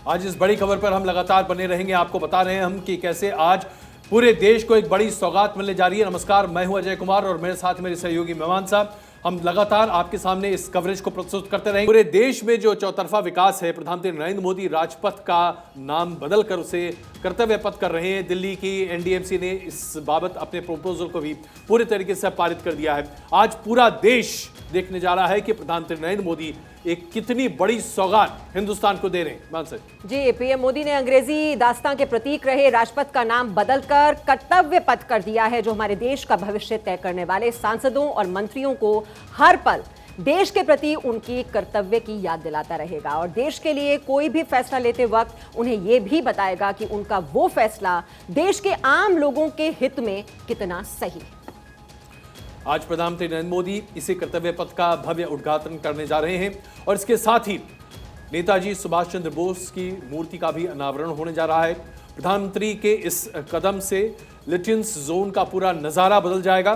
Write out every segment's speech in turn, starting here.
आज इस बड़ी खबर पर हम लगातार बने रहेंगे। आपको बता रहे हैं हम कि कैसे आज पूरे देश को एक बड़ी सौगात मिलने जा रही है। नमस्कार, मैं हूं अजय कुमार और मेरे साथ मेरे सहयोगी मेहमान साहब। हम लगातार आपके सामने इस कवरेज को प्रस्तुत करते रहेंगे। पूरे देश में जो चौतरफा विकास है, प्रधानमंत्री नरेंद्र मोदी राजपथ का नाम बदलकर उसे कर्तव्य पथ कर रहे हैं। दिल्ली की एनडीएमसी ने इस बाबत अपने प्रपोजल को भी पूरे तरीके से पारित कर दिया है। आज पूरा देश देखने जा रहा है कि प्रधानमंत्री नरेंद्र मोदी एक कितनी बड़ी सौगात हिंदुस्तान को दे रहे हैं। मान सर जी, पीएम मोदी ने अंग्रेजी दास्तां के प्रतीक रहे राजपथ का नाम बदलकर कर्तव्य पथ कर दिया है, जो हमारे देश का भविष्य तय करने वाले सांसदों और मंत्रियों को हर पल देश के प्रति उनकी कर्तव्य की याद दिलाता रहेगा और देश के लिए कोई भी फैसला लेते वक्त उन्हें यह भी बताएगा कि उनका वो फैसला देश के आम लोगों के हित में कितना सही है। आज प्रधानमंत्री नरेंद्र मोदी इसी कर्तव्य पथ का भव्य उद्घाटन करने जा रहे हैं और इसके साथ ही नेताजी सुभाष चंद्र बोस की मूर्ति का भी अनावरण होने जा रहा है। प्रधानमंत्री के इस कदम से लिटियंस जोन का पूरा नज़ारा बदल जाएगा,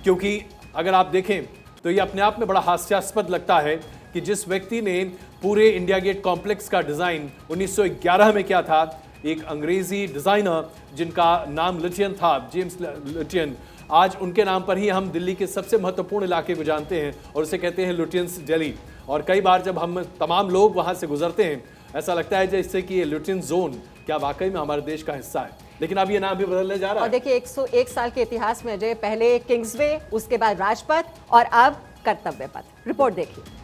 क्योंकि अगर आप देखें तो ये अपने आप में बड़ा हास्यास्पद लगता है कि जिस व्यक्ति ने पूरे इंडिया गेट कॉम्प्लेक्स का डिज़ाइन 1911 में किया था, एक अंग्रेजी डिज़ाइनर जिनका नाम लिटियन था, जेम्स लिटियन, आज उनके नाम पर ही हम दिल्ली के सबसे महत्वपूर्ण इलाके को जानते हैं और उसे कहते हैं लुटियंस दिल्ली। और कई बार जब हम तमाम लोग वहां से गुजरते हैं, ऐसा लगता है जैसे कि ये लुटियंस जोन क्या वाकई में हमारे देश का हिस्सा है। लेकिन अब ये नाम भी बदलने जा रहा है। और देखिए 101 साल के इतिहास में अजय, पहले किंग्सवे, उसके बाद राजपथ और अब कर्तव्य पथ। रिपोर्ट देखिए।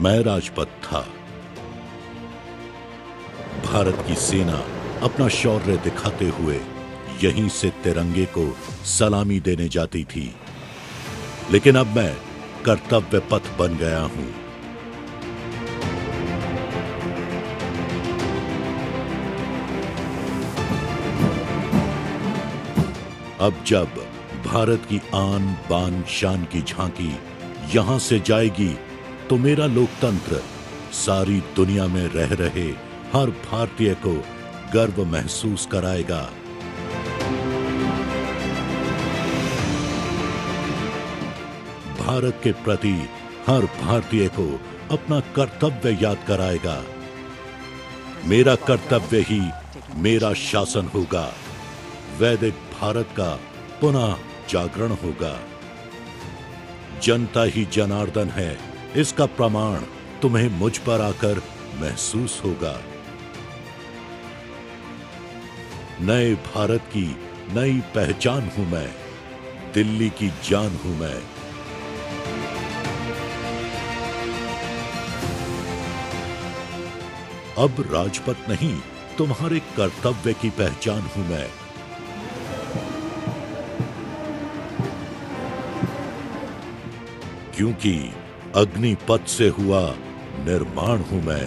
मैं राजपथ था। भारत की सेना अपना शौर्य दिखाते हुए यहीं से तिरंगे को सलामी देने जाती थी, लेकिन अब मैं कर्तव्य पथ बन गया हूं। अब जब भारत की आन बान शान की झांकी यहां से जाएगी तो मेरा लोकतंत्र सारी दुनिया में रह रहे हर भारतीय को गर्व महसूस कराएगा। भारत के प्रति हर भारतीय को अपना कर्तव्य याद कराएगा। मेरा कर्तव्य ही मेरा शासन होगा। वैदिक भारत का पुनः जागरण होगा। जनता ही जनार्दन है, इसका प्रमाण तुम्हें मुझ पर आकर महसूस होगा। नए भारत की नई पहचान हूं मैं, दिल्ली की जान हूं मैं। अब राजपथ नहीं, तुम्हारे कर्तव्य की पहचान हूं मैं। क्योंकि अग्निपथ से हुआ निर्माण हूं मैं।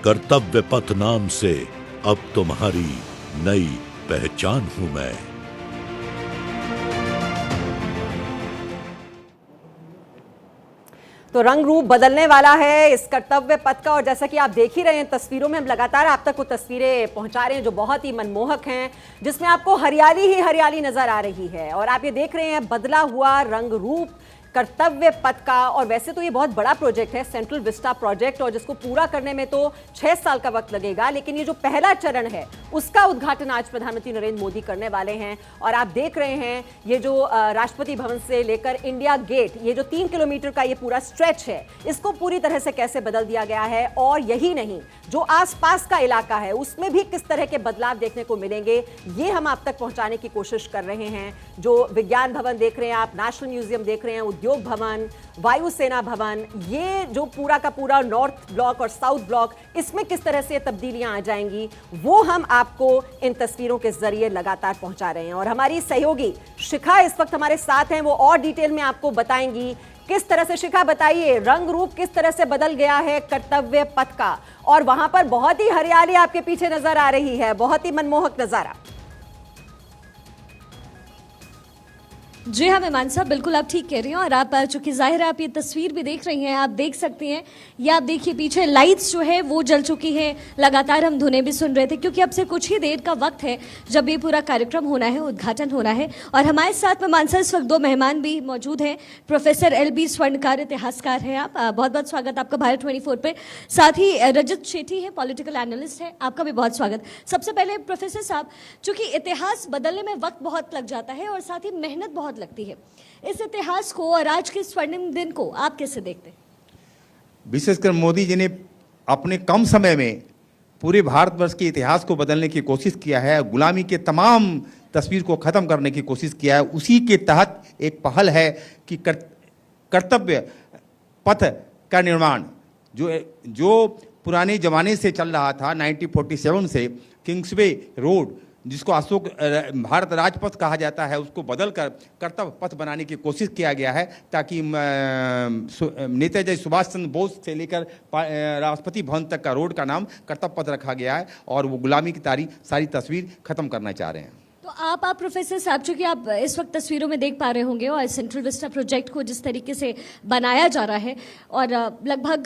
कर्तव्य पथ नाम से अब तुम्हारी नई पहचान हूं मैं। तो रंग रूप बदलने वाला है इस कर्तव्य पथ का, और जैसा कि आप देख ही रहे हैं तस्वीरों में, हम लगातार आप तक वो तस्वीरें पहुंचा रहे हैं जो बहुत ही मनमोहक हैं, जिसमें आपको हरियाली ही हरियाली नजर आ रही है। और आप ये देख रहे हैं बदला हुआ रंग रूप कर्तव्य पथ का। और वैसे तो ये बहुत बड़ा प्रोजेक्ट है, सेंट्रल विस्टा प्रोजेक्ट, और जिसको पूरा करने में तो 6 साल का वक्त लगेगा, लेकिन ये जो पहला चरण है उसका उद्घाटन आज प्रधानमंत्री नरेंद्र मोदी करने वाले हैं। और आप देख रहे हैं ये जो राष्ट्रपति भवन से लेकर इंडिया गेट, ये जो 3 किलोमीटर का ये पूरा स्ट्रेच है, इसको पूरी तरह से कैसे बदल दिया गया है। और यही नहीं, जो आसपास का इलाका है उसमें भी किस तरह के बदलाव देखने को मिलेंगे, ये हम आप तक पहुंचाने की कोशिश कर रहे हैं। जो विज्ञान भवन देख रहे हैं आप, नेशनल म्यूजियम देख रहे हैं, उद्योग भवन, वायुसेना भवन, ये जो पूरा का पूरा नॉर्थ ब्लॉक और साउथ ब्लॉक, इसमें किस तरह से तब्दीलियां आ जाएंगी, वो हम आपको इन तस्वीरों के जरिए लगातार पहुंचा रहे हैं। और हमारी सहयोगी शिखा इस वक्त हमारे साथ हैं, वो और डिटेल में आपको बताएंगी किस तरह से, शिखा बताइए, रंग रूप किस तरह से बदल गया है कर्तव्य पथ का, और वहां पर बहुत ही हरियाली आपके पीछे नजर आ रही है, बहुत ही मनमोहक नजारा। जी हाँ मेहमान साहब, बिल्कुल आप ठीक कह रही हैं। और आप चूंकि जाहिर है आप ये तस्वीर भी देख रही हैं, आप देख सकती हैं, या आप देखिए पीछे लाइट्स जो है वो जल चुकी हैं। लगातार हम धुनें भी सुन रहे थे क्योंकि अब से कुछ ही देर का वक्त है जब ये पूरा कार्यक्रम होना है, उद्घाटन होना है। और हमारे साथ मेहमान साहब इस वक्त दो मेहमान भी मौजूद हैं। प्रोफेसर LB स्वर्णकार, इतिहासकार हैं आप, बहुत बहुत स्वागत आपका भारत 24 पे। साथ ही रजत शेट्टी है, पॉलिटिकल एनालिस्ट है, आपका भी बहुत स्वागत। सबसे पहले प्रोफेसर साहब, चूंकि इतिहास बदलने में वक्त बहुत लग जाता है और साथ ही मेहनत बहुत लगती है, इस इतिहास को और आज के स्वर्णिम दिन को आप कैसे देखते हैं? विशेषकर मोदी जी ने अपने कम समय में पूरे भारतवर्ष के इतिहास को बदलने की कोशिश किया है, गुलामी के तमाम तस्वीर को ख़त्म करने की कोशिश किया है। उसी के तहत एक पहल है कि कर्तव्य पथ का निर्माण जो पुराने ज़माने से चल रहा था, 1947 से किंग्सवे रोड, जिसको अशोक भारत राजपथ कहा जाता है, उसको बदलकर कर्तव्य पथ बनाने की कोशिश किया गया है, ताकि नेताजी सुभाष चंद्र बोस से लेकर राष्ट्रपति भवन तक का रोड का नाम कर्तव्य पथ रखा गया है, और वो गुलामी की सारी तस्वीर खत्म करना चाह रहे हैं। तो आप प्रोफेसर साहब, चूंकि आप इस वक्त तस्वीरों में देख पा रहे होंगे और सेंट्रल विस्टा प्रोजेक्ट को जिस तरीके से बनाया जा रहा है, और लगभग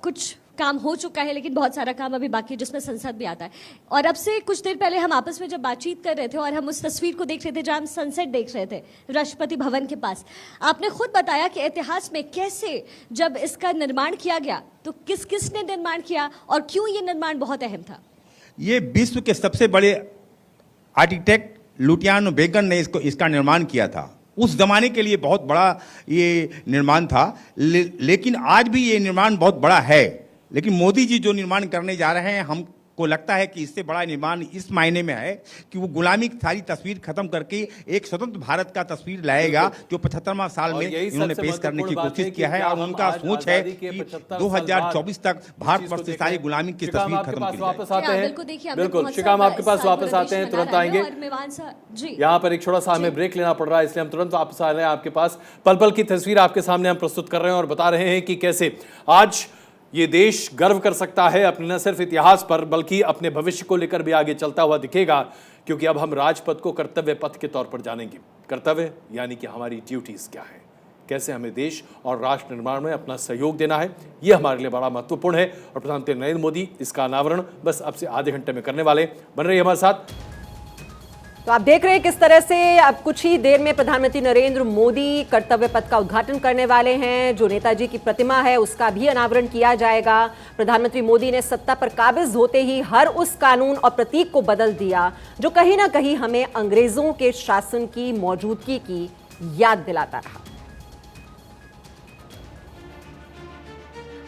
कुछ काम हो चुका है लेकिन बहुत सारा काम अभी बाकी है जिसमें संसद भी आता है। और अब से कुछ देर पहले हम आपस में जब बातचीत कर रहे थे और हम उस तस्वीर को देख रहे थे जहां हम सनसेट देख रहे थे राष्ट्रपति भवन के पास, आपने खुद बताया कि इतिहास में कैसे जब इसका निर्माण किया गया तो किसने निर्माण किया और क्यों ये निर्माण बहुत अहम था। ये विश्व के सबसे बड़े आर्किटेक्ट लुटियानो बेगन ने इसका निर्माण किया था। उस जमाने के लिए बहुत बड़ा ये निर्माण था, लेकिन आज भी ये निर्माण बहुत बड़ा है। लेकिन मोदी जी जो निर्माण करने जा रहे हैं, हमको लगता है कि इससे बड़ा निर्माण इस मायने में है कि वो गुलामी की सारी तस्वीर खत्म करके एक स्वतंत्र भारत का तस्वीर लाएगा, जो 75वां साल में इन्होंने पेश करने की कोशिश किया है। और उनका सोच है कि 2024 तक भारत वर्ष से सारी गुलामी की तस्वीर खत्म की जाए। बिल्कुल शिकाम, आपके पास वापस आते हैं, तुरंत आएंगे। यहाँ पर एक छोटा सा हमें ब्रेक लेना पड़ रहा है, इसलिए हम तुरंत वापस आ रहे हैं आपके पास। पल पल की तस्वीर आपके सामने हम प्रस्तुत कर रहे हैं और बता रहे हैं कि कैसे आज ये देश गर्व कर सकता है अपने न सिर्फ इतिहास पर बल्कि अपने भविष्य को लेकर भी आगे चलता हुआ दिखेगा, क्योंकि अब हम राजपथ को कर्तव्य पथ के तौर पर जानेंगे। कर्तव्य यानी कि हमारी ड्यूटीज क्या है, कैसे हमें देश और राष्ट्र निर्माण में अपना सहयोग देना है, ये हमारे लिए बड़ा महत्वपूर्ण है। और प्रधानमंत्री नरेंद्र मोदी इसका अनावरण बस अब से आधे घंटे में करने वाले। बन रही हमारे साथ। तो आप देख रहे हैं किस तरह से अब कुछ ही देर में प्रधानमंत्री नरेंद्र मोदी कर्तव्य पथ का उद्घाटन करने वाले हैं। जो नेताजी की प्रतिमा है उसका भी अनावरण किया जाएगा। प्रधानमंत्री मोदी ने सत्ता पर काबिज होते ही हर उस कानून और प्रतीक को बदल दिया जो कहीं ना कहीं हमें अंग्रेजों के शासन की मौजूदगी की याद दिलाता रहा।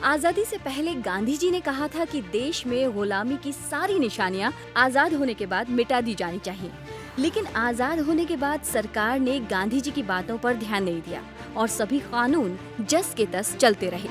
आजादी से पहले गांधी जी ने कहा था कि देश में गुलामी की सारी निशानियां आजाद होने के बाद मिटा दी जानी चाहिए, लेकिन आजाद होने के बाद सरकार ने गांधी जी की बातों पर ध्यान नहीं दिया और सभी कानून जस के तस चलते रहे।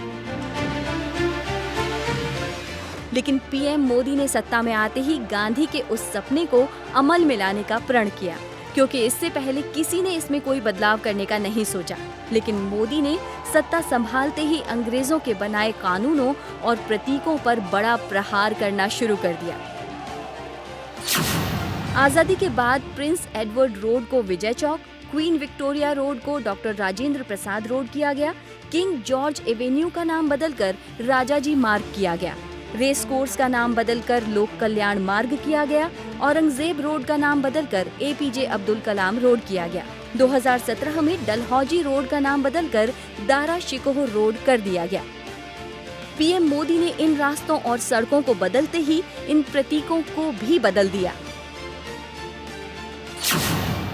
लेकिन पीएम मोदी ने सत्ता में आते ही गांधी के उस सपने को अमल में लाने का प्रण किया, क्योंकि इससे पहले किसी ने इसमें कोई बदलाव करने का नहीं सोचा। लेकिन मोदी ने सत्ता संभालते ही अंग्रेजों के बनाए कानूनों और प्रतीकों पर बड़ा प्रहार करना शुरू कर दिया। आजादी के बाद प्रिंस एडवर्ड रोड को Vijay Chowk, queen Victoria road को डॉक्टर राजेंद्र प्रसाद रोड किया गया, किंग जॉर्ज एवेन्यू का नाम बदलकर राजाजी मार्ग किया गया, रेस कोर्स का नाम बदलकर लोक कल्याण मार्ग किया गया, औरंगजेब रोड का नाम बदलकर एपीजे अब्दुल कलाम रोड किया गया। 2017 में डलहौजी रोड का नाम बदलकर दारा शिकोह रोड कर दिया गया। पीएम मोदी ने इन रास्तों और सड़कों को बदलते ही इन प्रतीकों को भी बदल दिया।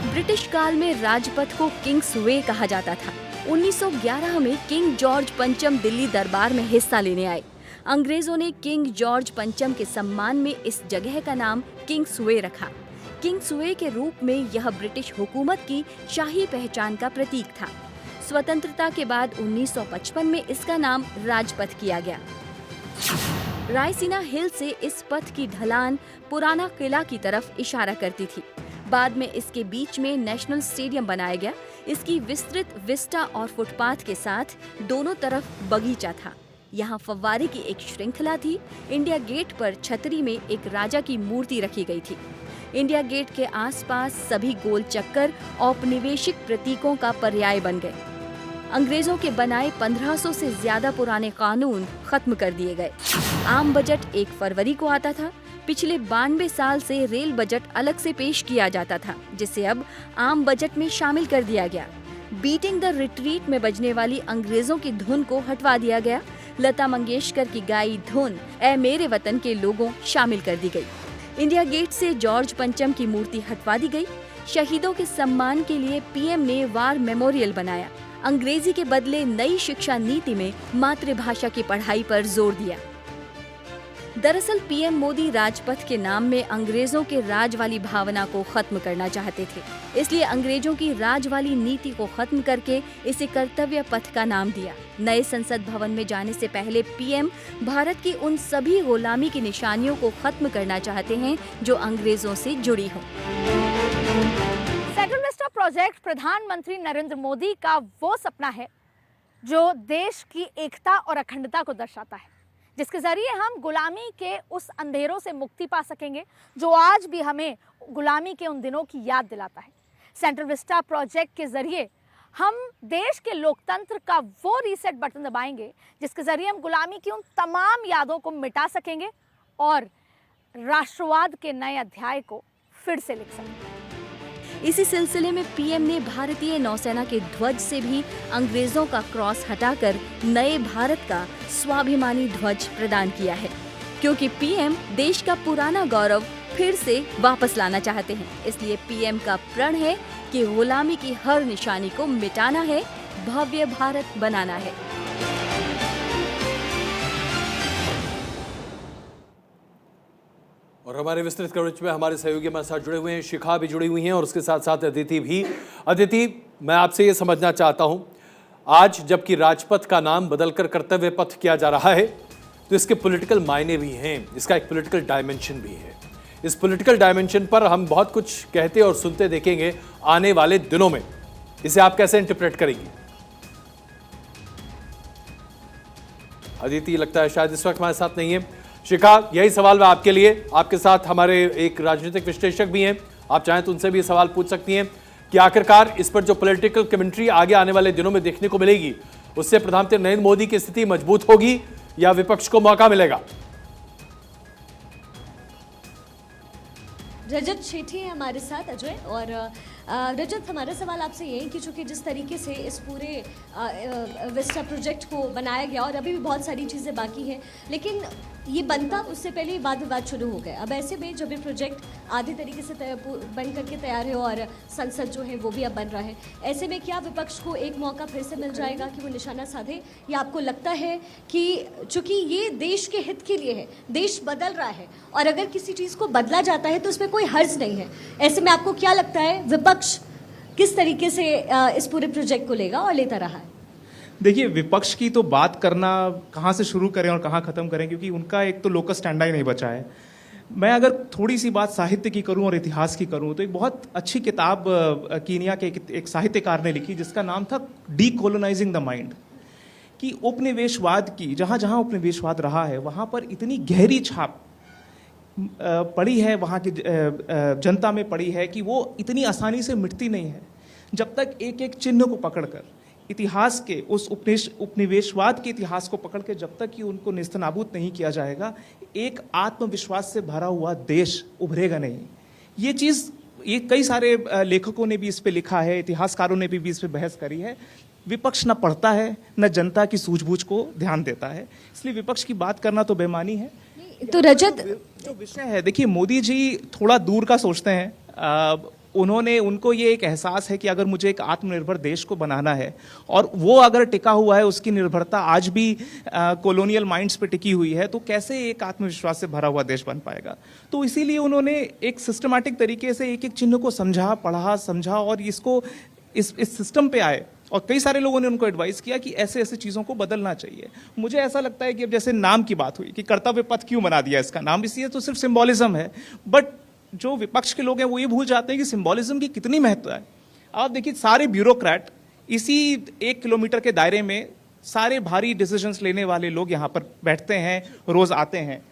ब्रिटिश काल में राजपथ को किंग्स वे कहा जाता था। 1911 में किंग जॉर्ज पंचम दिल्ली दरबार में हिस्सा लेने आए। अंग्रेजों ने किंग जॉर्ज पंचम के सम्मान में इस जगह का नाम किंग्स वे रखा। किंग्स वे के रूप में यह ब्रिटिश हुकूमत की शाही पहचान का प्रतीक था। स्वतंत्रता के बाद 1955 में इसका नाम राजपथ किया गया। रायसीना हिल से इस पथ की ढलान पुराना किला की तरफ इशारा करती थी। बाद में इसके बीच में नेशनल स्टेडियम बनाया गया। इसकी विस्तृत विस्टा और फुटपाथ के साथ दोनों तरफ बगीचा था। यहाँ फव्वारे की एक श्रृंखला थी। इंडिया गेट पर छतरी में एक राजा की मूर्ति रखी गई थी। इंडिया गेट के आसपास सभी गोल चक्कर औपनिवेशिक प्रतीकों का पर्याय बन गए। अंग्रेजों के बनाए 1500 से ज्यादा पुराने कानून खत्म कर दिए गए। आम बजट 1 फरवरी को आता था। पिछले 92 साल से रेल बजट अलग से पेश किया जाता था, जिसे अब आम बजट में शामिल कर दिया गया। बीटिंग द रिट्रीट में बजने वाली अंग्रेजों की धुन को हटवा दिया गया। लता मंगेशकर की गाई धुन ऐ मेरे वतन के लोगों शामिल कर दी गई। इंडिया गेट से जॉर्ज पंचम की मूर्ति हटवा दी गई। शहीदों के सम्मान के लिए पीएम ने वार मेमोरियल बनाया। अंग्रेजी के बदले नई शिक्षा नीति में मातृभाषा की पढ़ाई पर जोर दिया। दरअसल पीएम मोदी राजपथ के नाम में अंग्रेजों के राज वाली भावना को खत्म करना चाहते थे, इसलिए अंग्रेजों की राज वाली नीति को खत्म करके इसे कर्तव्य पथ का नाम दिया। नए संसद भवन में जाने से पहले पीएम भारत की उन सभी गुलामी की निशानियों को खत्म करना चाहते हैं जो अंग्रेजों से जुड़ी हों। सेंट्रल विस्टा प्रोजेक्ट प्रधानमंत्री नरेंद्र मोदी का वो सपना है जो देश की एकता और अखंडता को दर्शाता है, जिसके जरिए हम गुलामी के उस अंधेरों से मुक्ति पा सकेंगे जो आज भी हमें गुलामी के उन दिनों की याद दिलाता है। सेंट्रल विस्टा प्रोजेक्ट के जरिए हम देश के लोकतंत्र का वो रीसेट बटन दबाएंगे जिसके जरिए हम गुलामी की उन तमाम यादों को मिटा सकेंगे और राष्ट्रवाद के नए अध्याय को फिर से लिख सकेंगे। इसी सिलसिले में पीएम ने भारतीय नौसेना के ध्वज से भी अंग्रेजों का क्रॉस हटाकर नए भारत का स्वाभिमानी ध्वज प्रदान किया है, क्योंकि पीएम देश का पुराना गौरव फिर से वापस लाना चाहते हैं। इसलिए पीएम का प्रण है कि गुलामी की हर निशानी को मिटाना है, भव्य भारत बनाना है। और हमारे विस्तृत कवरेज में हमारे सहयोगी हमारे साथ जुड़े हुए हैं, शिखा भी जुड़ी हुई हैं और उसके साथ साथ अदिति भी। अदिति, मैं आपसे ये समझना चाहता हूं, आज जबकि राजपथ का नाम बदलकर कर्तव्य पथ किया जा रहा है तो इसके पॉलिटिकल मायने भी हैं, इसका एक पॉलिटिकल डायमेंशन भी है। इस पॉलिटिकल डायमेंशन पर हम बहुत कुछ कहते और सुनते देखेंगे आने वाले दिनों में। इसे आप कैसे इंटरप्रेट करेंगी? अदिति लगता है शायद इस वक्त हमारे साथ नहीं है। शिखा, यही सवाल मैं आपके लिए, आपके साथ हमारे एक राजनीतिक विश्लेषक भी हैं, आप चाहें तो उनसे भी सवाल पूछ सकती हैं कि आखिरकार इस पर जो पॉलिटिकल कमेंट्री आगे आने वाले दिनों में देखने को मिलेगी उससे प्रधानमंत्री नरेंद्र मोदी की स्थिति मजबूत होगी या विपक्ष को मौका मिलेगा? रजत शेठी है हमारे साथ अजय। और रजत, हमारा सवाल आपसे ये है कि चूंकि जिस तरीके से इस पूरे विस्टा प्रोजेक्ट को बनाया गया और अभी भी बहुत सारी चीज़ें बाकी हैं, लेकिन ये बनता उससे पहले वाद विवाद शुरू हो गए। अब ऐसे में जब ये प्रोजेक्ट आधे तरीके से बन करके तैयार है और संसद जो है वो भी अब बन रहा है, ऐसे में क्या विपक्ष को एक मौका फिर से मिल जाएगा कि वो निशाना साधे, या आपको लगता है कि चूंकि ये देश के हित के लिए है, देश बदल रहा है और अगर किसी चीज़ को बदला जाता है तो उसमें कोई हर्ज नहीं है, ऐसे में आपको क्या लगता है विपक्ष किस तरीके से इस पूरे प्रोजेक्ट को लेगा और लेता रहा है? देखिए, विपक्ष की तो बात करना कहाँ से शुरू करें और कहाँ ख़त्म करें, क्योंकि उनका एक तो लोकस स्टैंडा ही नहीं बचा है। मैं अगर थोड़ी सी बात साहित्य की करूं और इतिहास की करूं तो एक बहुत अच्छी किताब कीनिया के एक साहित्यकार ने लिखी जिसका नाम था डीकोलोनाइजिंग द माइंड, कि उपनिवेशवाद की जहाँ जहाँ उपनिवेशवाद रहा है वहाँ पर इतनी गहरी छाप पड़ी है, वहाँ की जनता में पड़ी है कि वो इतनी आसानी से मिटती नहीं है जब तक एक एक चिन्ह को पकड़कर इतिहास के उस उपनिवेशवाद के इतिहास को पकड़ के जब तक कि उनको नेस्तनाबूद नहीं किया जाएगा, एक आत्मविश्वास से भरा हुआ देश उभरेगा नहीं। ये चीज़ ये कई सारे लेखकों ने भी इस पे लिखा है, इतिहासकारों ने भी इस पे बहस करी है। विपक्ष न पढ़ता है न जनता की सूझबूझ को ध्यान देता है, इसलिए विपक्ष की बात करना तो बेमानी है। तो रजत, जो विषय है, देखिए मोदी जी थोड़ा दूर का सोचते हैं। उनको ये एक एहसास है कि अगर मुझे एक आत्मनिर्भर देश को बनाना है और वो अगर टिका हुआ है, उसकी निर्भरता आज भी कॉलोनियल माइंड्स पे टिकी हुई है, तो कैसे एक आत्मविश्वास से भरा हुआ देश बन पाएगा। तो इसीलिए उन्होंने एक सिस्टमैटिक तरीके से एक एक चिन्ह को समझा, पढ़ा, समझा और इसको इस सिस्टम पे आए। और कई सारे लोगों ने उनको एडवाइस किया कि ऐसे ऐसे चीज़ों को बदलना चाहिए। मुझे ऐसा लगता है कि अब जैसे नाम की बात हुई कि कर्तव्य पथ क्यों बना दिया इसका नाम, इसलिए तो सिर्फ सिंबॉलिज्म है, बट जो विपक्ष के लोग हैं वो ये भूल जाते हैं कि सिंबॉलिज्म की कितनी महत्व है। आप देखिए सारे ब्यूरोक्रेट इसी 1 किलोमीटर के दायरे में सारे भारी डिसीजंस लेने वाले लोग यहाँ पर बैठते हैं, रोज आते हैं।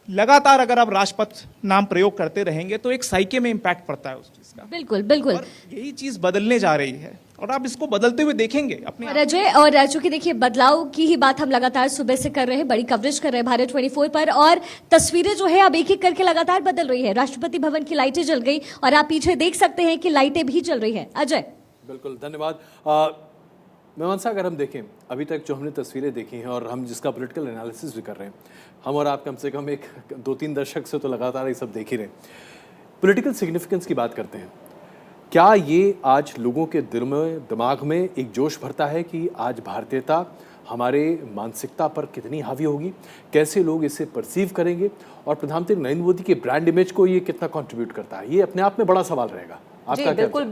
लगातार अगर आप राजपथ नाम प्रयोग करते रहेंगे तो एक साइके में इंपैक्ट पड़ता है उस चीज का। बिल्कुल बिल्कुल। और यही चीज बदलने जा रही है और आप इसको बदलते हुए देखेंगे अपने और अजय, और चूंकि देखिए बदलाव की ही बात हम लगातार सुबह से कर रहे हैं, बड़ी कवरेज कर रहे हैं भारत 24 पर, और तस्वीरें जो है अब एक एक करके लगातार बदल रही है। राष्ट्रपति भवन की लाइटें जल गई और आप पीछे देख सकते हैं कि लाइटें भी जल रही है। अजय बिल्कुल धन्यवाद। मीमांसा, अगर हम देखें अभी तक जो हमने तस्वीरें देखी हैं और हम जिसका पॉलिटिकल एनालिसिस भी कर रहे हैं, हम और आप कम से कम एक 2-3 दशक से तो लगातार ये सब देख ही रहे हैं। पॉलिटिकल सिग्निफिकेंस की बात करते हैं, क्या ये आज लोगों के दिल में, दिमाग में एक जोश भरता है कि आज भारतीयता हमारे मानसिकता पर कितनी हावी होगी, कैसे लोग इसे परसीव करेंगे, और प्रधानमंत्री नरेंद्र मोदी के ब्रांड इमेज को ये कितना कंट्रीब्यूट करता है? ये अपने आप में बड़ा सवाल रहेगा। जी बिल्कुल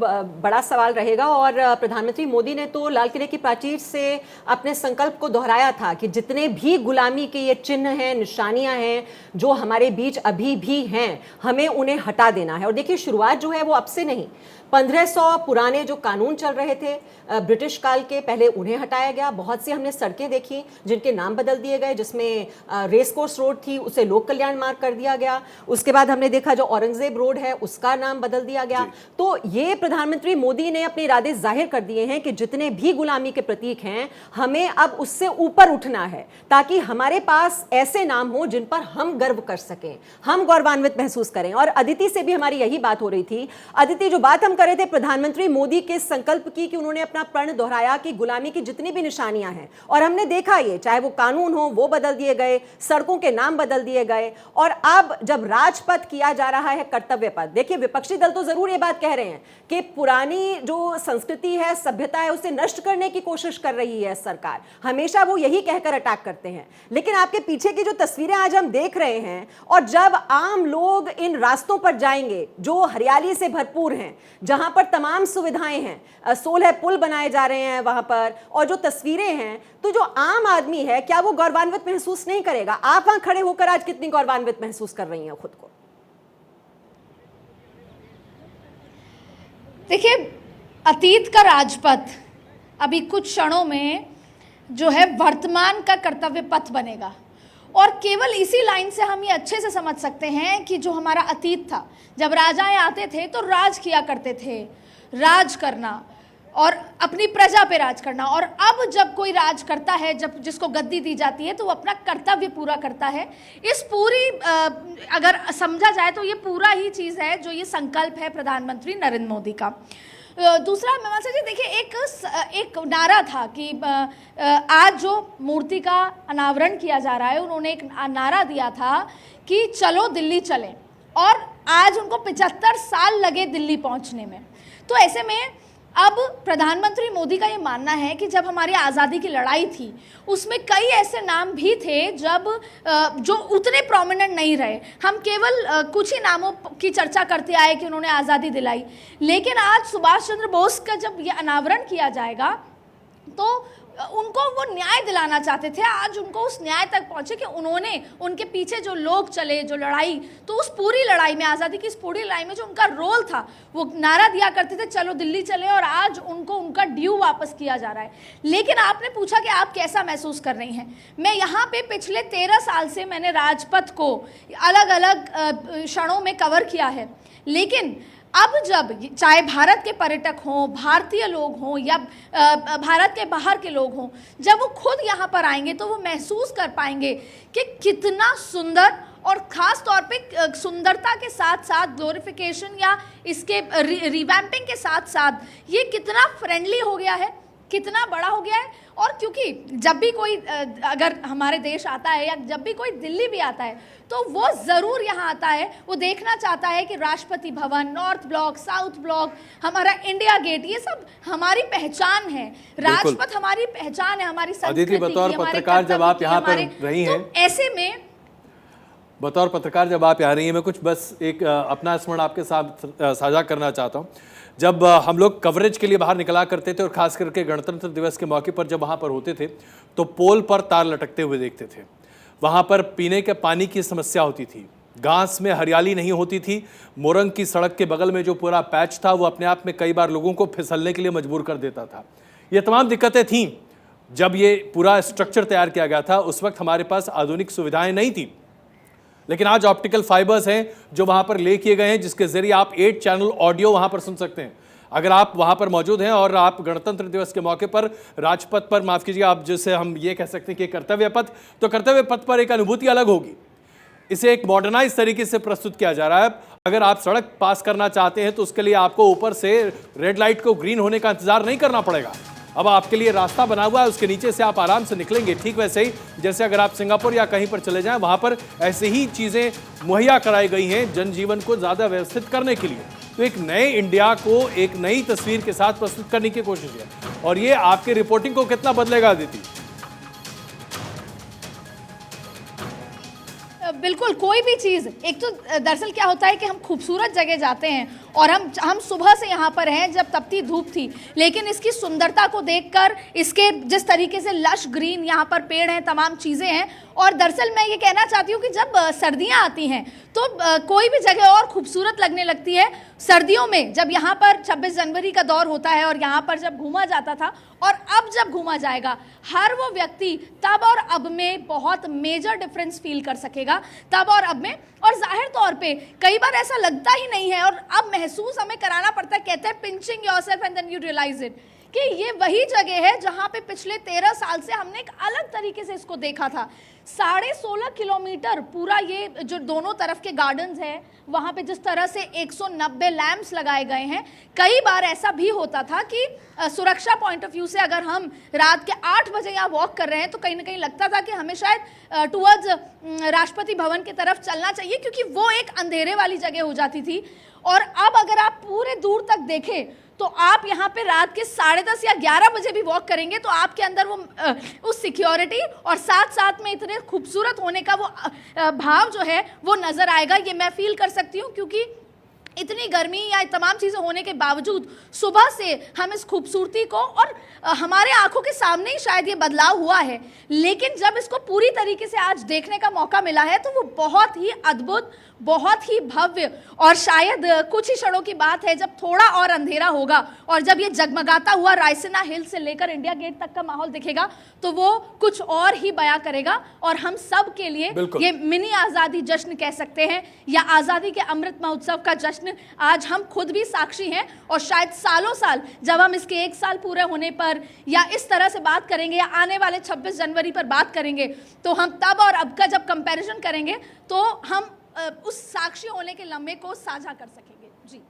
बड़ा सवाल रहेगा। और प्रधानमंत्री मोदी ने तो लाल किले की प्राचीर से अपने संकल्प को दोहराया था कि जितने भी गुलामी के ये चिन्ह हैं, निशानियां हैं जो हमारे बीच अभी भी हैं, हमें उन्हें हटा देना है। और देखिए शुरुआत जो है वो अब से नहीं, 1500 पुराने जो कानून चल रहे थे ब्रिटिश काल के, पहले उन्हें हटाया गया। बहुत सी हमने सड़कें देखी जिनके नाम बदल दिए गए, जिसमें रेस कोर्स रोड थी उसे लोक कल्याण मार्ग कर दिया गया। उसके बाद हमने देखा जो औरंगजेब रोड है उसका नाम बदल दिया गया। तो ये प्रधानमंत्री मोदी ने अपने इरादे जाहिर कर दिए हैं कि जितने भी गुलामी के प्रतीक हैं हमें अब उससे ऊपर उठना है, ताकि हमारे पास ऐसे नाम हो जिन पर हम गर्व कर सकें, हम गौरवान्वित महसूस करें। और अदिति से भी हमारी यही बात हो रही थी। अदिति, जो बात हम कर रहे थे प्रधानमंत्री मोदी के संकल्प की, कि उन्होंने अपना प्रण दोहराया कि गुलामी की जितनी भी निशानियां हैं, और हमने देखा ये, चाहे वो कानून हो वो बदल दिए गए, सड़कों के नाम बदल दिए गए, और अब जब राजपथ किया जा रहा है कर्तव्य पथ। देखिए विपक्षी दल तो जरूर ये बात कह रहे हैं कि पुरानी जो संस्कृति है, सभ्यता है, उसे नष्ट करने की कोशिश कर रही है सरकार। हमेशा वो यही कहकर अटैक करते हैं। लेकिन आपके पीछे की जो तस्वीरें आज हम देख रहे हैं, और जब आम लोग इन रास्तों पर जाएंगे जो हरियाली से भरपूर हैं, जहां पर तमाम सुविधाएं हैं, 16 पुल बनाए जा रहे हैं वहां पर, और जो तस्वीरें हैं, तो जो आम आदमी है क्या वो गौरवान्वित महसूस नहीं करेगा? आप वहां खड़े होकर आज कितनी गौरवान्वित महसूस कर रही हैं खुद को? देखिए, अतीत का राजपथ अभी कुछ क्षणों में जो है वर्तमान का कर्तव्य पथ बनेगा। और केवल इसी लाइन से हम ये अच्छे से समझ सकते हैं कि जो हमारा अतीत था, जब राजाएं आते थे तो राज किया करते थे, राज करना और अपनी प्रजा पे राज करना। और अब जब कोई राज करता है, जब जिसको गद्दी दी जाती है, तो वो अपना कर्तव्य पूरा करता है। इस पूरी अगर समझा जाए तो ये पूरा ही चीज़ है जो ये संकल्प है प्रधानमंत्री नरेंद्र मोदी का। दूसरा मीमांसा जी, देखिए एक नारा था कि आज जो मूर्ति का अनावरण किया जा रहा है, उन्होंने एक नारा दिया था कि चलो दिल्ली चलें, और आज उनको 75 साल लगे दिल्ली पहुंचने में। तो ऐसे में अब प्रधानमंत्री मोदी का ये मानना है कि जब हमारी आज़ादी की लड़ाई थी उसमें कई ऐसे नाम भी थे जब जो उतने प्रोमिनेंट नहीं रहे। हम केवल कुछ ही नामों की चर्चा करते आए कि उन्होंने आज़ादी दिलाई, लेकिन आज सुभाष चंद्र बोस का जब ये अनावरण किया जाएगा तो उनको वो न्याय दिलाना चाहते थे। आज उनको उस न्याय तक पहुंचे कि उन्होंने, उनके पीछे जो लोग चले, जो लड़ाई, तो उस पूरी लड़ाई में, आज़ादी की इस पूरी लड़ाई में जो उनका रोल था, वो नारा दिया करते थे चलो दिल्ली चले, और आज उनको उनका ड्यू वापस किया जा रहा है। लेकिन आपने पूछा कि आप कैसा महसूस कर रही हैं। मैं यहाँ पे पिछले 13 साल से मैंने राजपथ को अलग अलग क्षणों में कवर किया है, लेकिन अब जब चाहे भारत के पर्यटक हों, भारतीय लोग हों, या भारत के बाहर के लोग हों, जब वो खुद यहाँ पर आएंगे तो वो महसूस कर पाएंगे कि कितना सुंदर, और ख़ास तौर पे सुंदरता के साथ साथ ग्लोरिफिकेशन या इसके रिवैम्पिंग के साथ साथ ये कितना फ्रेंडली हो गया है, कितना बड़ा हो गया है। और क्योंकि जब भी कोई अगर हमारे देश आता है, या जब भी कोई दिल्ली भी आता है, तो वो ज़रूर यहाँ आता है, वो देखना चाहता है कि Rashtrapati Bhavan, north block, south block, हमारा इंडिया गेट, ये सब हमारी पहचान है। राजपथ हमारी पहचान है, हमारी संस्कृति, बतौर पत्रकार जब आप यहाँ पर रही हैं, तो ऐसे में बतौर पत्रकार जब आप यहाँ रही हैं, मैं कुछ बस एक अपना स्मरण आपके साथ साझा करना चाहता हूँ। जब हम लोग कवरेज के लिए बाहर निकला करते थे, और खास करके गणतंत्र दिवस के मौके पर जब वहाँ पर होते थे, तो पोल पर तार लटकते हुए देखते थे। वहाँ पर पीने के पानी की समस्या होती थी, घास में हरियाली नहीं होती थी। मोरंग की सड़क के बगल में जो पूरा पैच था वो अपने आप में कई बार लोगों को फिसलने के लिए मजबूर कर देता था। ये तमाम दिक्कतें थीं जब ये पूरा स्ट्रक्चर तैयार किया गया था। उस वक्त हमारे पास आधुनिक सुविधाएं नहीं थी, लेकिन आज ऑप्टिकल फाइबर्स हैं जो वहां पर ले किए गए हैं, जिसके जरिए आप 8 चैनल ऑडियो वहां पर सुन सकते हैं। अगर आप वहां पर मौजूद हैं और आप गणतंत्र दिवस के मौके पर राजपथ पर, माफ कीजिएगा, आप जैसे हम ये कह सकते हैं कि कर्तव्य पथ, तो कर्तव्य पथ पर एक अनुभूति अलग होगी। इसे एक मॉडर्नाइज तरीके से प्रस्तुत किया जा रहा है। अगर आप सड़क पास करना चाहते हैं तो उसके लिए आपको ऊपर से रेड लाइट को ग्रीन होने का इंतजार नहीं करना पड़ेगा। अब आपके लिए रास्ता बना हुआ है, उसके नीचे से आप आराम से निकलेंगे। ठीक वैसे ही जैसे अगर आप सिंगापुर या कहीं पर चले जाएं, वहां पर ऐसे ही चीजें मुहैया कराई गई हैं जनजीवन को ज्यादा व्यवस्थित करने के लिए। तो एक नए इंडिया को एक नई तस्वीर के साथ प्रस्तुत करने की कोशिश है, और ये आपकी रिपोर्टिंग को कितना बदलेगा अदिति? बिल्कुल, कोई भी चीज़, एक तो दरअसल क्या होता है कि हम खूबसूरत जगह जाते हैं और हम सुबह से यहाँ पर हैं जब तपती धूप थी, लेकिन इसकी सुंदरता को देखकर, इसके जिस तरीके से लश ग्रीन यहाँ पर पेड़ हैं, तमाम चीज़ें हैं, और दरअसल मैं ये कहना चाहती हूँ कि जब सर्दियाँ आती हैं तो कोई भी जगह और खूबसूरत लगने लगती है। सर्दियों में जब यहाँ पर 26 जनवरी का दौर होता है और यहाँ पर जब घूमा जाता था और अब जब घूमा जाएगा, हर वो व्यक्ति तब और अब में बहुत मेजर डिफरेंस फील कर सकेगा, तब और अब में। और जाहिर तौर पे कई बार ऐसा लगता ही नहीं है और अब महसूस हमें कराना पड़ता है। कहते हैं pinching yourself and then you realize it, कि ये वही जगह है जहाँ पे पिछले 13 साल से हमने एक अलग तरीके से इसको देखा था। 16.5 किलोमीटर पूरा ये जो दोनों तरफ के गार्डन्स हैं, वहाँ पे जिस तरह से 190 लैंप्स लगाए गए हैं। कई बार ऐसा भी होता था कि सुरक्षा पॉइंट ऑफ व्यू से अगर हम रात के 8 बजे यहाँ वॉक कर रहे हैं तो कहीं ना कहीं लगता था कि हमें शायद टुवर्ड्स राष्ट्रपति भवन की तरफ चलना चाहिए, क्योंकि वो एक अंधेरे वाली जगह हो जाती थी। और अब अगर आप पूरे दूर तक देखें तो आप यहाँ पे रात के 10:30 या 11 बजे भी वॉक करेंगे तो आपके अंदर वो उस सिक्योरिटी और साथ साथ में इतने खूबसूरत होने का वो भाव जो है वो नज़र आएगा। ये मैं फील कर सकती हूँ, क्योंकि इतनी गर्मी या तमाम चीज़ें होने के बावजूद सुबह से हम इस खूबसूरती को, और हमारे आंखों के सामने ही शायद ये बदलाव हुआ है, लेकिन जब इसको पूरी तरीके से आज देखने का मौका मिला है तो वो बहुत ही अद्भुत, बहुत ही भव्य, और शायद कुछ ही क्षणों की बात है जब थोड़ा और अंधेरा होगा और जब ये जगमगाता हुआ रायसीना हिल से लेकर इंडिया गेट तक का माहौल दिखेगा तो वो कुछ और ही बयां करेगा। और हम सब के लिए ये मिनी आज़ादी जश्न कह सकते हैं या आज़ादी के अमृत महोत्सव का जश्न, आज हम खुद भी साक्षी हैं। और शायद सालों साल जब हम इसके 1 साल पूरे होने पर या इस तरह से बात करेंगे या आने वाले 26 जनवरी पर बात करेंगे तो हम तब और अब का जब कंपैरिजन करेंगे तो हम उस साक्षी होने के लम्हे को साझा कर सकेंगे। जी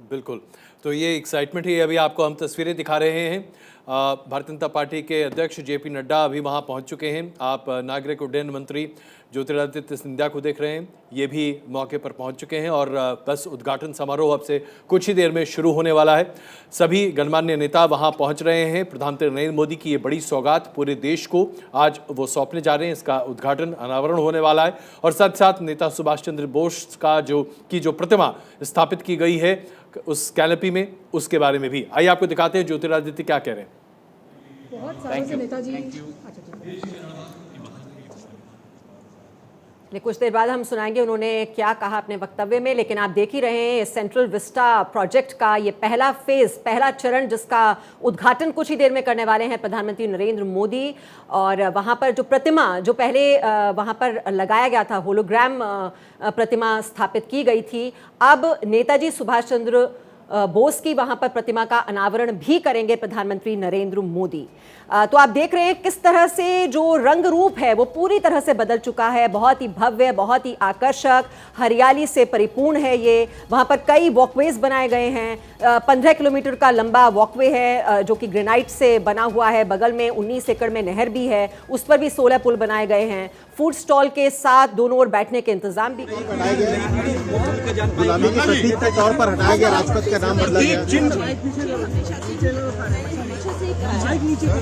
बिल्कुल, तो ये एक्साइटमेंट ही अभी आपको हम तस्वीरें दिखा रहे हैं। भारतीय जनता पार्टी के अध्यक्ष जेपी नड्डा अभी वहाँ पहुँच चुके हैं। आप नागरिक उड्डयन मंत्री ज्योतिरादित्य सिंधिया को देख रहे हैं, ये भी मौके पर पहुंच चुके हैं और बस उद्घाटन समारोह अब से कुछ ही देर में शुरू होने वाला है। सभी गणमान्य नेता वहां पहुंच रहे हैं। प्रधानमंत्री नरेंद्र मोदी की ये बड़ी सौगात पूरे देश को आज वो सौंपने जा रहे हैं। इसका उद्घाटन अनावरण होने वाला है और साथ साथ नेता सुभाष चंद्र बोस का जो प्रतिमा स्थापित की गई है उस कैनपी में, उसके बारे में भी आइए आपको दिखाते हैं ज्योतिरादित्य क्या कह रहे हैं। बहुत सालों से नेताजी कुछ देर बाद हम सुनाएंगे उन्होंने क्या कहा अपने वक्तव्य में, लेकिन आप देख ही रहे हैं सेंट्रल विस्टा प्रोजेक्ट का ये पहला फेज, पहला चरण, जिसका उद्घाटन कुछ ही देर में करने वाले हैं प्रधानमंत्री नरेंद्र मोदी। और वहां पर जो प्रतिमा जो पहले वहां पर लगाया गया था, होलोग्राम प्रतिमा स्थापित की गई थी, अब नेताजी सुभाष चंद्र बोस की वहां पर प्रतिमा का अनावरण भी करेंगे प्रधानमंत्री नरेंद्र मोदी। तो आप देख रहे हैं किस तरह से जो रंग रूप है वो पूरी तरह से बदल चुका है। बहुत ही भव्य, बहुत ही आकर्षक, हरियाली से परिपूर्ण है ये। वहां पर कई वॉकवेज बनाए गए हैं। 15 किलोमीटर का लंबा वॉकवे है जो कि ग्रेनाइट से बना हुआ है। बगल में 19 एकड़ में नहर भी है, उस पर भी 16 पुल बनाए गए हैं। फूड स्टॉल के साथ दोनों ओर बैठने के इंतजाम भी बनाए गए। गुलामी के प्रतीक के तौर पर हटाया गया, राजपथ का नाम बदला गया।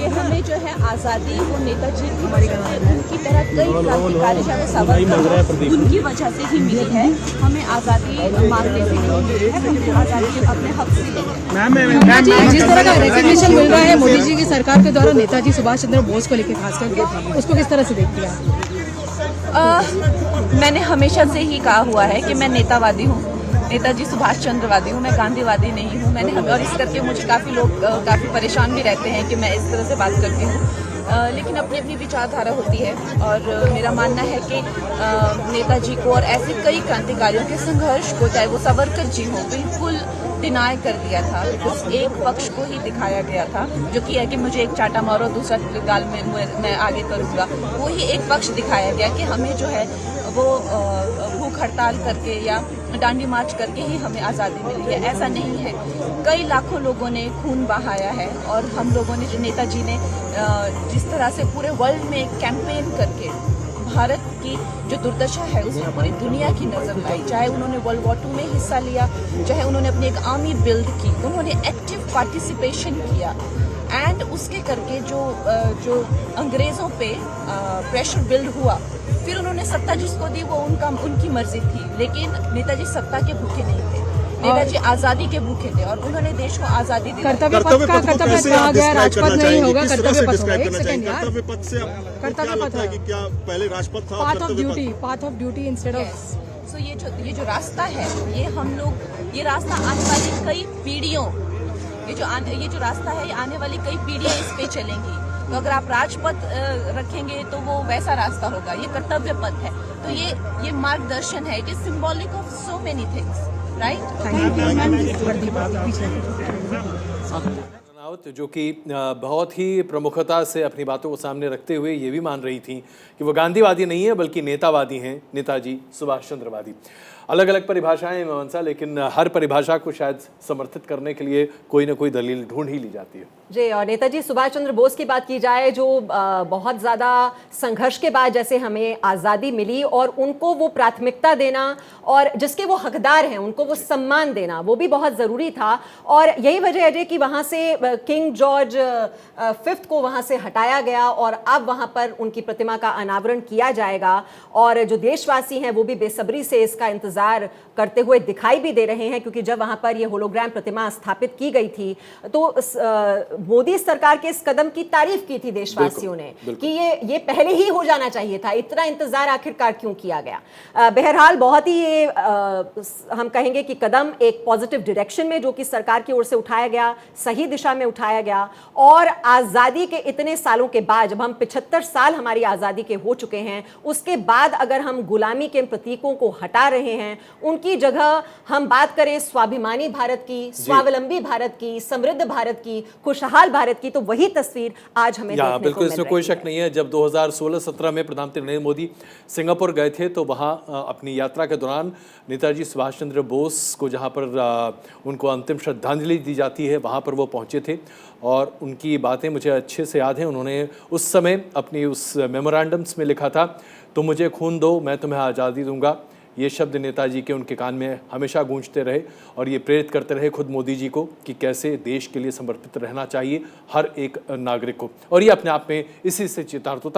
हमें जो है आज़ादी, वो नेताजी उनकी तरह कई क्रांतिकारी सावरकर उनकी वजह से ही मिली है। हमें आज़ादी मांगने से नहीं मिली है, हमें आज़ादी अपने हक से मिली है। जिस तरह का रिकग्निशन मिल रहा है मोदी जी की सरकार के द्वारा नेताजी सुभाष चंद्र बोस को लेकर, खासकर उसको किस तरह से देखती है? मैंने हमेशा से ही कहा हुआ है कि मैं नेतावादी हूँ, नेताजी सुभाष चंद्रवादी हूँ, मैं गांधीवादी नहीं हूँ। मैंने और इस करके मुझे काफ़ी लोग काफ़ी परेशान भी रहते हैं कि मैं इस तरह से बात करती हूँ, लेकिन अपनी अपनी विचारधारा होती है। और मेरा मानना है कि नेताजी को और ऐसे कई क्रांतिकारियों के संघर्ष को, चाहे वो सावरकर जी हो, बिल्कुल डिनाई कर दिया था। बिकॉज एक पक्ष को ही दिखाया गया था, जो कि है कि मुझे एक चाटा मारो दूसरा गाल में मैं आगे करूँगा, वो ही एक पक्ष दिखाया गया कि हमें जो है वो भूख हड़ताल करके या डांडी मार्च करके ही हमें आज़ादी मिली है। ऐसा नहीं है, कई लाखों लोगों ने खून बहाया है और हम लोगों ने, जो नेताजी ने जिस तरह से पूरे वर्ल्ड में कैंपेन करके भारत की जो दुर्दशा है उसमें पूरी दुनिया की नज़र लाई, चाहे उन्होंने वर्ल्ड वॉर 2 में हिस्सा लिया, चाहे उन्होंने अपनी एक आर्मी बिल्ड की, उन्होंने एक्टिव पार्टिसिपेशन किया एंड उसके करके जो अंग्रेज़ों पे प्रेशर बिल्ड हुआ, फिर उन्होंने सत्ता जिसको दी वो उनकी मर्जी थी, लेकिन नेताजी सत्ता के भूखे नहीं थे, नेताजी आज़ादी के भूखे थे और उन्होंने देश को आज़ादी दी। कर्तव्य पथ कहा गया, राजपथ नहीं होगा, कर्तव्य पथ होगा। एक सेकंड यार, कर्तव्य पथ से कर्तव्य पथ है कि क्या पहले राजपथ था, path of duty instead of. So ये जो रास्ता है, ये रास्ता आने वाली कई पीढ़ियों, ये जो रास्ता है, ये आने वाली कई पीढ़ियां इस पे चलेंगी। तो अगर आप राजपथ रखेंगे तो वो वैसा रास्ता होगा, ये कर्तव्य पथ है। तो ये मार्गदर्शन है, it is symbolic of so many things, right. Rawat जो कि बहुत ही प्रमुखता से अपनी बातों को सामने रखते हुए ये भी मान रही थी कि वो गांधीवादी नहीं है बल्कि नेतावादी हैं, नेताजी सुभाष चंद्रवादी। अलग अलग परिभाषाएं हैं मीमांसा, लेकिन हर परिभाषा को शायद समर्थित करने के लिए कोई ना कोई दलील ढूंढ ही ली जाती है। जी, और नेताजी सुभाष चंद्र बोस की बात की जाए, जो बहुत ज़्यादा संघर्ष के बाद जैसे हमें आज़ादी मिली और उनको वो प्राथमिकता देना और जिसके वो हकदार हैं उनको वो सम्मान देना, वो भी बहुत ज़रूरी था। और यही वजह है कि वहाँ से किंग जॉर्ज 5 को वहाँ से हटाया गया और अब वहाँ पर उनकी प्रतिमा का अनावरण किया जाएगा। और जो देशवासी हैं वो भी बेसब्री से इसका इंतज़ार करते हुए दिखाई भी दे रहे हैं, क्योंकि जब वहाँ पर ये होलोग्राम प्रतिमा स्थापित की गई थी तो मोदी सरकार के इस कदम की तारीफ की थी देशवासियों ने कि ये पहले ही हो जाना चाहिए था, इतना इंतजार आखिरकार क्यों किया गया। बहरहाल बहुत ही ये हम कहेंगे कि कदम एक पॉजिटिव डायरेक्शन में जो कि सरकार की ओर से उठाया गया, सही दिशा में उठाया गया। और आज़ादी के इतने सालों के बाद, जब हम 75 साल हमारी आज़ादी के हो चुके हैं, उसके बाद अगर हम गुलामी के प्रतीकों को हटा रहे हैं, उनकी जगह हम बात करें स्वाभिमानी भारत की, स्वावलंबी भारत की, समृद्ध भारत की, खुशहाल भारत की, तो वही तस्वीर आज हमें देखने बिल्कुल, को इसमें कोई शक नहीं है। जब 2016-17 में प्रधानमंत्री नरेंद्र मोदी सिंगापुर गए थे तो वहाँ अपनी यात्रा के दौरान नेताजी सुभाष चंद्र बोस को, जहाँ पर उनको अंतिम श्रद्धांजलि दी जाती है, वहाँ पर वो पहुँचे थे और उनकी बातें मुझे अच्छे से याद हैं। उन्होंने उस समय अपनी उस मेमोरेंडम्स में लिखा था, तुम मुझे खून दो मैं तुम्हें आज़ादी दूंगा। ये शब्द नेताजी के उनके कान में हमेशा गूंजते रहे और ये प्रेरित करते रहे खुद मोदी जी को कि कैसे देश के लिए समर्पित रहना चाहिए हर एक नागरिक को। और ये अपने आप में इसी से चितार्थ होता